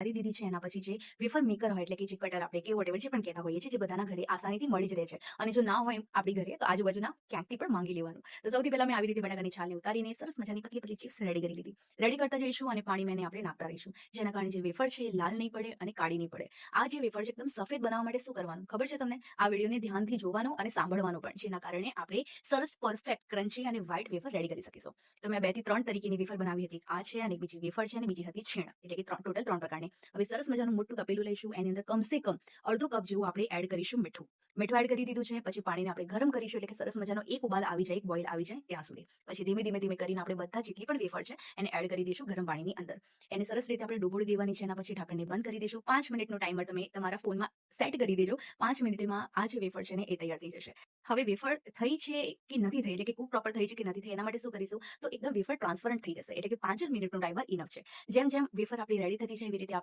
કરી દીધી છે. એના પછી જે વેફર મેકર હોય એટલે કે જે કટર આપણે કે વોટેવર જે પણ કહેતા હોઈએ છીએ, જે બધાના ઘરે આસાનીથી મળી જ રહે છે. અને જો ના હોય આપણી ઘરે તો આજુબાજુના ક્યાંકથી પણ માંગી લેવાનું. તો સૌથી પહેલા મેં આવી રીતે બટાકાની છાલને ઉતારીને સરસ મજાની પતલી પતલી ચિપ્સ રેડી કરી લીધી. રેડી કરતા જઈશું અને પાણીમાં એને આપણે નાખતા રહીશું, જેના કારણે જે વેફર છે એ લાલ નહીં પડે અને કાળી નહીં પડે. આ જે વેફર છે એકદમ સફેદ બનાવવા માટે શું કરવાનું ખબર છે તમને? આ વિડીયોને ધ્યાનથી જોવાનો અને સાંભળવાનો પણ, જેના કારણે આપણે સરસ પરફેક્ટ ક્રન્ચી અને વ્હાઇટ વેફર રેડી કરી શકીશું. તો મેં 2 થી 3 તરીકેની વેફર બનાવી હતી. આ છે અને બીજી વેફર છે અને બીજી હતી છીણ, એટલે કે ટોટલ 3 પ્રકારની. હવે સરસ મજાનું મોટું તપેલું લઈશું. એની અંદર કમસે કમ અડધો કપ જેવું આપણે એડ કરીશું મીઠું. મીઠું એડ કરી દીધું છે. પછી પાણીને આપણે ગરમ કરીશું, એટલે કે સરસ મજાનો એક ઉબાલ આવી જાય, એક બોઇલ આવી જાય ત્યાં સુધી. પછી ધીમે ધીમે ધીમે કરીને આપણે બધા જેટલી પણ વેફર છે એને એડ કરી દઈશું ગરમ પાણીની અંદર. એને સરસ રીતે આપણે ડૂબોળી દેવાની છે. એના પછી ઢાંકણને બંધ કરી દઈશું. 5 મિનિટનો ટાઈમર તમે તમારા ફોનમાં સેટ કરી દેજો. 5 મિનિટમાં આ જે વેફર છે ને એ તૈયાર થઈ જશે. હવે વેફર થઈ છે કે નથી થઈ, એટલે કે કુક પ્રોપર થઈ છે કે નથી થઈ, એના માટે શું કરીશું, તો એકદમ વેફર ટ્રાન્સપરન્ટ થઈ જશે, એટલે કે 5 જ મિનિટનું ટાઈમર ઇનફ છે. જેમ જેમ વેફર આપણી રેડી થતી છે એવી રીતે આપણે